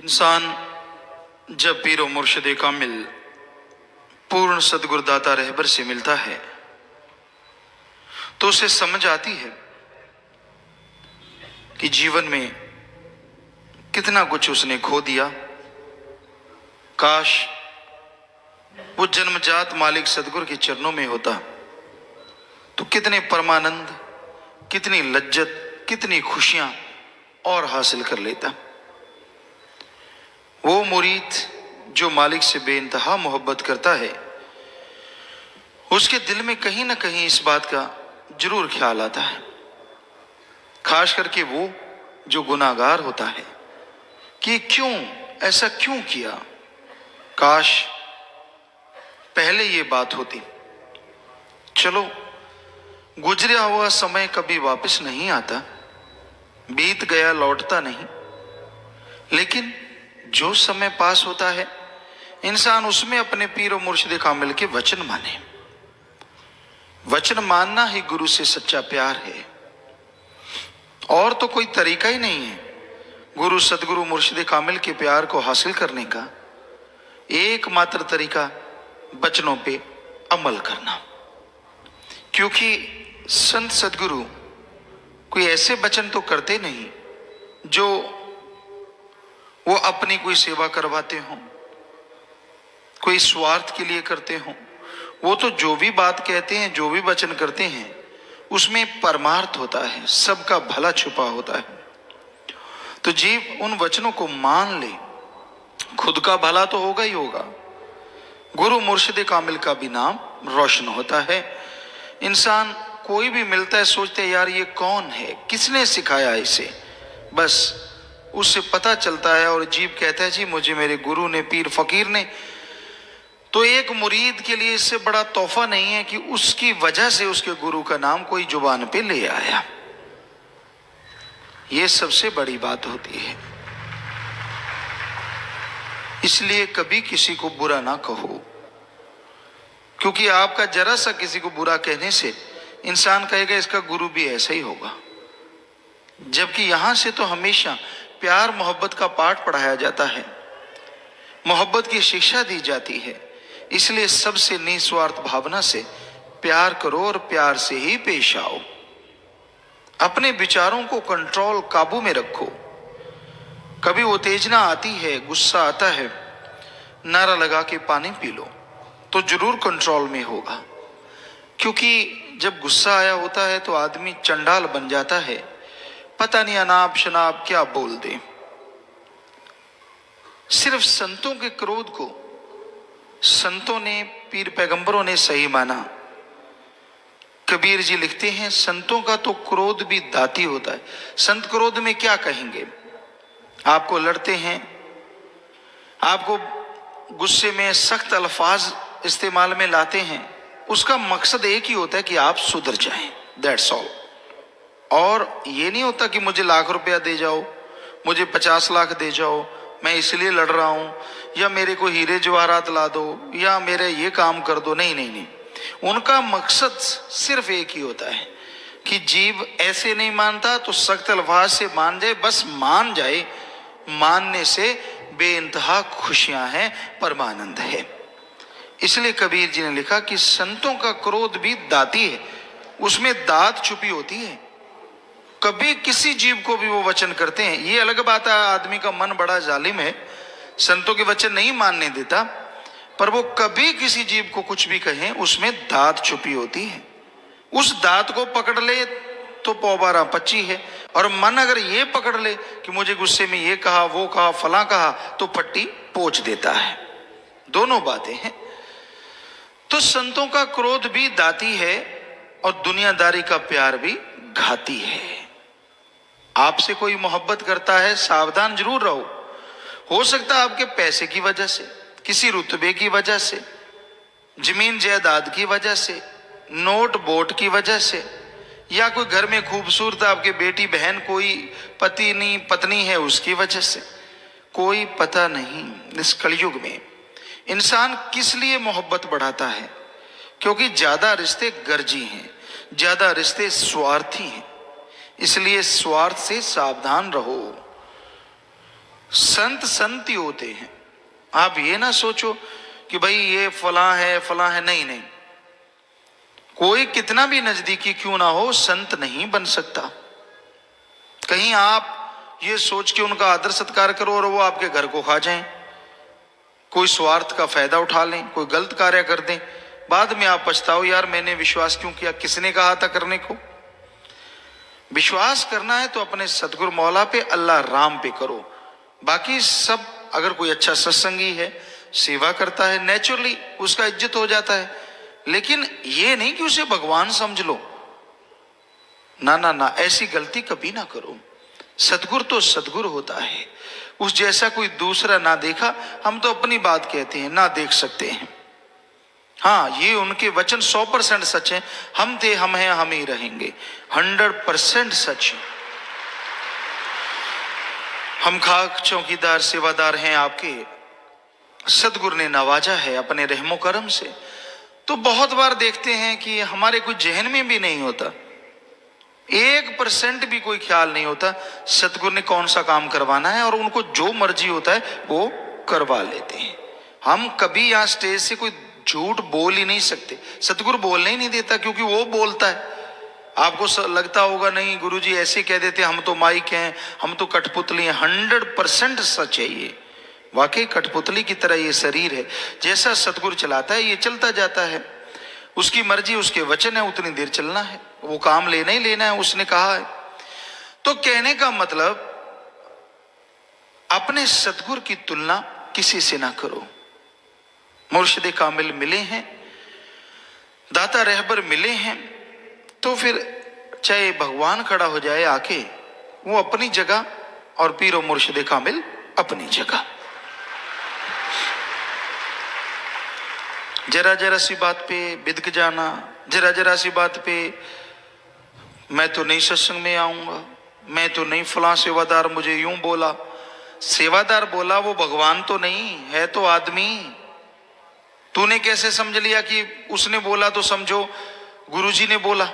इंसान जब पीर और मुर्शिद कामिल पूर्ण सदगुरुदाता रहबर से मिलता है तो उसे समझ आती है कि जीवन में कितना कुछ उसने खो दिया। काश वो जन्मजात मालिक सदगुरु के चरणों में होता तो कितने परमानंद, कितनी लज्जत, कितनी खुशियां और हासिल कर लेता। वो मुरीद जो मालिक से बेइंतहा मोहब्बत करता है उसके दिल में कहीं ना कहीं इस बात का जरूर ख्याल आता है, खास करके वो जो गुनाहगार होता है कि क्यों ऐसा क्यों किया। काश पहले ये बात होती। चलो, गुजरा हुआ समय कभी वापस नहीं आता, बीत गया लौटता नहीं, लेकिन जो समय पास होता है इंसान उसमें अपने पीर और मुर्शिद कामिल के वचन माने। वचन मानना ही गुरु से सच्चा प्यार है, और तो कोई तरीका ही नहीं है गुरु सदगुरु मुर्शिद कामिल के प्यार को हासिल करने का। एकमात्र तरीका वचनों पे अमल करना, क्योंकि संत सदगुरु कोई ऐसे वचन तो करते नहीं जो वो अपनी कोई सेवा करवाते हों, कोई स्वार्थ के लिए करते हों। वो तो जो भी बात कहते हैं, जो भी वचन करते हैं, उसमें परमार्थ होता है, सबका भला छुपा होता है। तो जीव उन वचनों को मान ले, खुद का भला तो होगा ही होगा, गुरु मुर्शिद कामिल का भी नाम रोशन होता है। इंसान कोई भी मिलता है सोचते है यार ये कौन है, किसने सिखाया इसे, बस उससे पता चलता है और जीव कहता है जी मुझे मेरे गुरु ने, पीर फकीर ने। तो एक मुरीद के लिए इससे बड़ा तोहफा नहीं है कि उसकी वजह से उसके गुरु का नाम कोई जुबान पे ले आया। ये सबसे बड़ी बात होती है। इसलिए कभी किसी को बुरा ना कहो, क्योंकि आपका जरा सा किसी को बुरा कहने से इंसान कहेगा इसका गुरु भी ऐसा ही होगा। जबकि यहां से तो हमेशा प्यार मोहब्बत का पाठ पढ़ाया जाता है, मोहब्बत की शिक्षा दी जाती है। इसलिए सबसे निस्वार्थ भावना से प्यार करो और प्यार से ही पेश आओ। अपने विचारों को कंट्रोल, काबू में रखो। कभी उत्तेजना आती है, गुस्सा आता है, नारा लगा के पानी पी लो तो जरूर कंट्रोल में होगा, क्योंकि जब गुस्सा आया होता है तो आदमी चंडाल बन जाता है, पता नहीं अनाप शनाप क्या बोल दे। सिर्फ संतों के क्रोध को संतों ने, पीर पैगंबरों ने सही माना। कबीर जी लिखते हैं संतों का तो क्रोध भी दाती होता है। संत क्रोध में क्या कहेंगे, आपको लड़ते हैं, आपको गुस्से में सख्त अल्फाज इस्तेमाल में लाते हैं, उसका मकसद एक ही होता है कि आप सुधर जाएं, दैट्स ऑल। और ये नहीं होता कि मुझे लाख रुपया दे जाओ, मुझे 50 लाख दे जाओ, मैं इसलिए लड़ रहा हूं, या मेरे को हीरे जवाहरात ला दो, या मेरे ये काम कर दो। नहीं नहीं नहीं, उनका मकसद सिर्फ एक ही होता है कि जीव ऐसे नहीं मानता तो सख्त अल्फाज से मान जाए, बस मान जाए। मानने से बेइंतहा खुशियां हैं, परमानंद है। इसलिए कबीर जी ने लिखा कि संतों का क्रोध भी दाती है, उसमें दात छुपी होती है। कभी किसी जीव को भी वो वचन करते हैं। ये अलग बात है आदमी का मन बड़ा जालिम है, संतों के वचन नहीं मानने देता, पर वो कभी किसी जीव को कुछ भी कहें उसमें दात छुपी होती है। उस दात को पकड़ ले तो पौबारा पच्ची है, और मन अगर ये पकड़ ले कि मुझे गुस्से में ये कहा, वो कहा, फला कहा, तो पट्टी पोंछ देता है। दोनों बातें हैं। तो संतों का क्रोध भी दाती है और दुनियादारी का प्यार भी घाती है। आपसे कोई मोहब्बत करता है, सावधान जरूर रहो। हो सकता है आपके पैसे की वजह से, किसी रुतबे की वजह से, जमीन जायदाद की वजह से, नोट बोट की वजह से, या कोई घर में खूबसूरत आपके बेटी बहन, कोई पति नहीं पत्नी है उसकी वजह से, कोई पता नहीं। इस कलयुग में इंसान किस लिए मोहब्बत बढ़ाता है, क्योंकि ज्यादा रिश्ते गर्जी हैं, ज्यादा रिश्ते स्वार्थी हैं। इसलिए स्वार्थ से सावधान रहो। संत संत ही होते हैं। आप ये ना सोचो कि भाई ये फलां है, नहीं नहीं, कोई कितना भी नजदीकी क्यों ना हो संत नहीं बन सकता। कहीं आप ये सोच के उनका आदर सत्कार करो और वो आपके घर को खा जाएं, कोई स्वार्थ का फायदा उठा लें, कोई गलत कार्य कर दें, बाद में आप पछताओ यार मैंने विश्वास क्यों किया, किसने कहा था करने को। विश्वास करना है तो अपने सतगुरु मौला पे, अल्लाह राम पे करो। बाकी सब, अगर कोई अच्छा सत्संगी है, सेवा करता है, नेचुरली उसका इज्जत हो जाता है, लेकिन ये नहीं कि उसे भगवान समझ लो। ना ना ना, ऐसी गलती कभी ना करो। सतगुरु तो सतगुरु होता है, उस जैसा कोई दूसरा ना देखा। हम तो अपनी बात कहते हैं, ना देख सकते हैं। हाँ, ये उनके वचन 100% सच है। हम थे, हम हैं, हम ही रहेंगे, 100% सच है। हम खाक चौकीदार सेवादार हैं आपके, सतगुरु ने नवाजा है अपने रहमो करम से। तो बहुत बार देखते हैं कि हमारे कुछ जहन में भी नहीं होता, 1% भी कोई ख्याल नहीं होता सतगुरु ने कौन सा काम करवाना है, और उनको जो मर्जी होता है वो करवा लेते हैं। हम कभी यहाँ स्टेज से कोई झूठ बोल ही नहीं सकते, सतगुरु बोलने ही नहीं देता, क्योंकि वो बोलता है। आपको लगता होगा नहीं गुरुजी ऐसे कह देते हम तो माइक हैं, हम तो कठपुतली हैं। 100% सच है ये, वाकई कठपुतली की तरह ये शरीर है। जैसा सतगुरु चलाता है ये चलता जाता है, उसकी मर्जी, उसके वचन है, उतनी देर चलना है, वो काम लेना ही लेना है, उसने कहा है। तो कहने का मतलब, अपने सतगुरु की तुलना किसी से ना करो। मुर्शिद कामिल मिले हैं, दाता रहबर मिले हैं, तो फिर चाहे भगवान खड़ा हो जाए आके, वो अपनी जगह और पीरो मुर्शिद कामिल अपनी जगह। जरा जरा सी बात पे बिदक जाना, जरा जरा सी बात पे मैं तो नहीं सत्संग में आऊंगा, मैं तो नहीं, फलां सेवादार मुझे यूं बोला। सेवादार बोला, वो भगवान तो नहीं है, तो आदमी। तूने कैसे समझ लिया कि उसने बोला तो समझो गुरुजी ने बोला?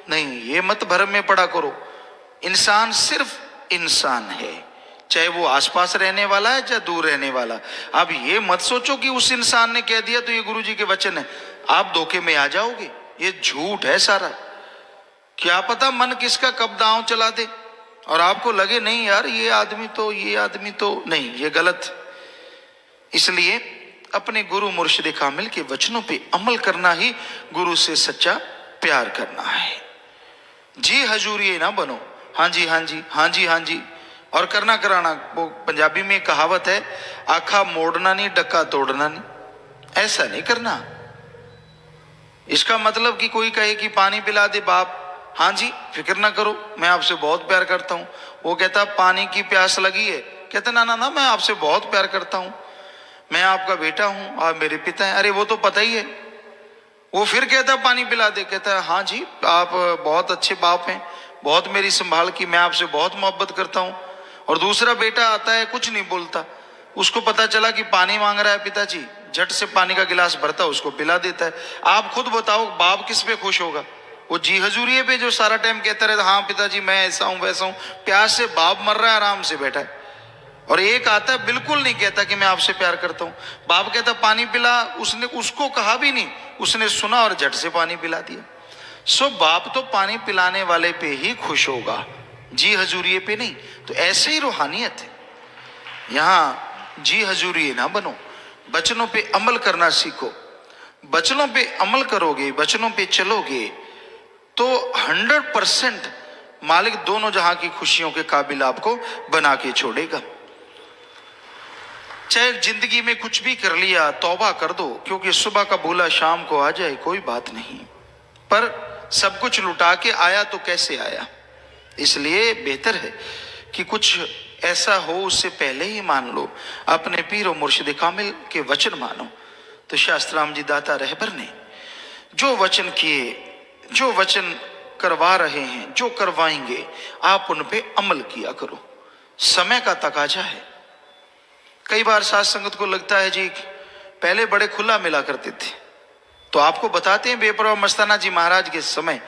नहीं, ये मत भ्रम में पड़ा करो। इंसान सिर्फ इंसान है, चाहे वो आसपास रहने वाला है चाहे दूर रहने वाला। अब ये मत सोचो कि उस इंसान ने कह दिया तो ये गुरुजी के वचन है, आप धोखे में आ जाओगे। ये झूठ है सारा। क्या पता मन किसका कब दांव चला दे और आपको लगे नहीं यार ये आदमी तो नहीं, ये गलत। इसलिए अपने गुरु मुर्शिद कामिल के वचनों पे अमल करना ही गुरु से सच्चा प्यार करना है। जी हजूरी ना बनो, हाँ जी हाँ जी हाँ जी हाँ जी और करना कराना। वो पंजाबी में कहावत है, आखा मोड़ना नहीं डक्का तोड़ना नहीं। ऐसा नहीं करना। इसका मतलब कि कोई कहे कि पानी पिला दे बाप, हाँ जी फिक्र ना करो मैं आपसे बहुत प्यार करता हूं। वो कहता पानी की प्यास लगी है, कहता ना ना ना मैं आपसे बहुत प्यार करता हूं, मैं आपका बेटा हूं, आप मेरे पिता हैं। अरे वो तो पता ही है। वो फिर कहता पानी पिला दे, कहता है हाँ जी आप बहुत अच्छे बाप हैं, बहुत मेरी संभाल की, मैं आपसे बहुत मोहब्बत करता हूं। और दूसरा बेटा आता है कुछ नहीं बोलता, उसको पता चला कि पानी मांग रहा है पिताजी, झट से पानी का गिलास भरता है उसको पिला देता है। आप खुद बताओ बाप किस पे खुश होगा? वो जी हजूरिये पे जो सारा टाइम कहता रहता हाँ पिताजी मैं ऐसा हूं वैसा हूं, प्यास से बाप मर रहा है आराम से बैठा है। और एक आता है बिल्कुल नहीं कहता कि मैं आपसे प्यार करता हूं, बाप कहता पानी पिला, उसने उसको कहा भी नहीं, उसने सुना और झट से पानी पिला दिया। सो बाप तो पानी पिलाने वाले पे ही खुश होगा, जी हजूरिये पे नहीं। तो ऐसे ही रूहानियत है। यहां जी हजूरिये ना बनो, बचनों पे अमल करना सीखो। बचनों पे अमल करोगे, बचनों पे चलोगे तो 100% मालिक दोनों जहां की खुशियों के काबिल आपको बना के छोड़ेगा। चाहे जिंदगी में कुछ भी कर लिया तौबा कर दो, क्योंकि सुबह का भूला शाम को आ जाए कोई बात नहीं, पर सब कुछ लुटा के आया तो कैसे आया। इसलिए बेहतर है कि कुछ ऐसा हो उससे पहले ही मान लो, अपने पीर और मुर्शिद कामिल के वचन मानो। तो शास्त्राम जी दाता रहबर ने जो वचन किए, जो वचन करवा रहे हैं, जो करवाएंगे, आप उन पे अमल किया करो। समय का तकाजा है। कई बार साथ संगत को लगता है जी पहले बड़े खुला मिला करते थे, तो आपको बताते हैं बेपरवाह मस्ताना जी महाराज के समय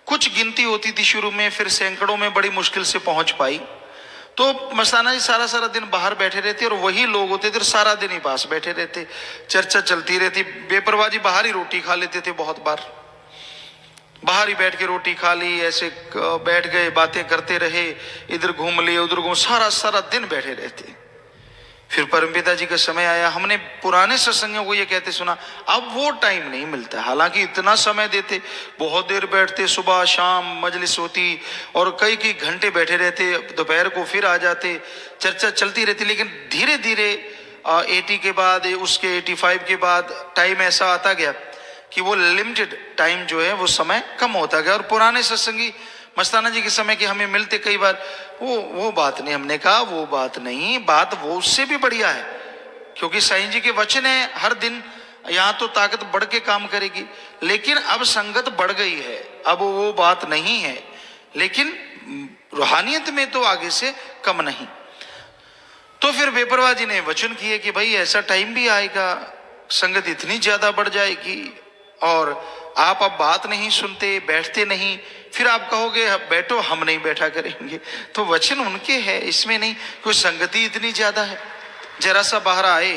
कुछ गिनती होती थी शुरू में, फिर सैकड़ों में बड़ी मुश्किल से पहुंच पाई। तो मस्ताना जी सारा सारा दिन बाहर बैठे रहते और वही लोग होते थे, सारा दिन ही पास बैठे रहते, चर्चा चलती रहती। बेपरवाह जी बाहर ही रोटी खा लेते थे, बहुत बार बाहर ही बैठ के रोटी खा ली, ऐसे बैठ गए, बातें करते रहे, इधर घूम लिए उधर घूम, सारा सारा दिन बैठे रहते। फिर परमपिता जी का समय आया, हमने पुराने सत्संगियों को ये कहते सुना, अब वो टाइम नहीं मिलता। हालांकि इतना समय देते, बहुत देर बैठते, सुबह शाम मजलिस होती और कई कई घंटे बैठे रहते, दोपहर को फिर आ जाते, चर्चा चलती रहती। लेकिन धीरे धीरे 80 के बाद, उसके 85 के बाद टाइम ऐसा आता गया कि वो लिमिटेड टाइम जो है वो समय कम होता गया। और पुराने सत्संगी मस्ताना जी के समय के हमें मिलते कई बार, वो बात नहीं, हमने कहा वो बात नहीं, बात वो उससे भी बढ़िया है, क्योंकि साईं जी के वचन है हर दिन यहाँ तो ताकत बढ़ के काम करेगी। लेकिन अब संगत बढ़ गई है, अब वो बात नहीं है, लेकिन रूहानियत में तो आगे से कम नहीं। तो फिर बेपरवाह जी ने वचन किए कि भाई ऐसा टाइम भी आएगा, संगत इतनी ज्यादा बढ़ जाएगी और आप अब बात नहीं सुनते, बैठते नहीं, फिर आप कहोगे बैठो, हम नहीं बैठा करेंगे। तो वचन उनके हैं, इसमें नहीं, कोई संगति इतनी ज्यादा है, जरा सा बाहर आए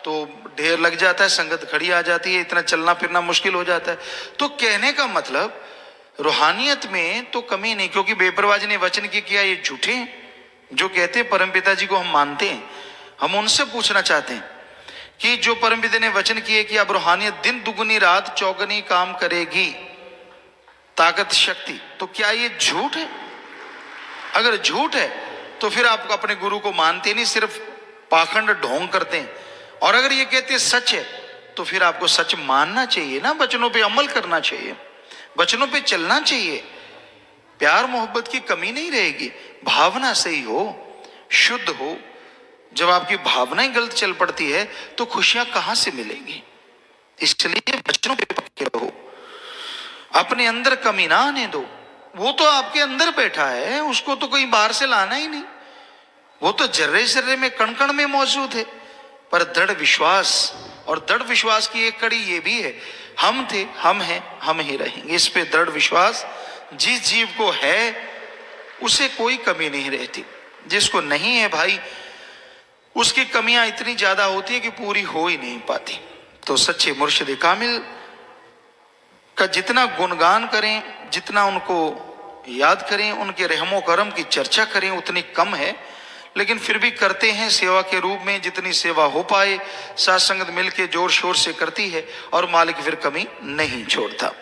तो ढेर लग जाता है, संगत खड़ी आ जाती है, इतना चलना फिरना मुश्किल हो जाता है। तो कहने का मतलब रूहानियत में तो कमी नहीं, क्योंकि बेपरवाह जी ने वचन किया, ये झूठे हैं जो कहते हैं परमपिता जी को हम मानते हैं। हम उनसे पूछना चाहते हैं कि जो परमपिता ने वचन किए कि अब रूहानियत दिन दुगुनी रात चौगुनी काम करेगी, ताकत शक्ति, तो क्या ये झूठ है? अगर झूठ है तो फिर आप अपने गुरु को मानते नहीं, सिर्फ पाखंड ढोंग करते हैं। और अगर ये कहते हैं सच है तो फिर आपको सच मानना चाहिए ना, वचनों पे अमल करना चाहिए, वचनों पे चलना चाहिए। प्यार मोहब्बत की कमी नहीं रहेगी, भावना सही हो, शुद्ध हो। जब आपकी भावनाएं गलत चल पड़ती है तो खुशियां कहां से मिलेंगी? इसलिए वचनों पे पक्के रहो, अपने अंदर कमी ना आने दो। वो तो आपके अंदर बैठा है, उसको तो कोई बाहर से लाना ही नहीं, वो तो जर्रे जर्रे में कण कण में मौजूद है। पर दृढ़ विश्वास, और दृढ़ विश्वास की एक कड़ी ये भी है, हम थे, हम हैं, हम ही रहेंगे। इस पे दृढ़ विश्वास जिस जीव को है उसे कोई कमी नहीं रहती, जिसको नहीं है भाई उसकी कमियां इतनी ज्यादा होती है कि पूरी हो ही नहीं पाती। तो सच्चे मुर्शिद कामिल का जितना गुणगान करें, जितना उनको याद करें, उनके रहमो करम की चर्चा करें उतनी कम है। लेकिन फिर भी करते हैं सेवा के रूप में, जितनी सेवा हो पाए। साथ संगत मिलके जोर शोर से करती है और मालिक फिर कमी नहीं छोड़ता।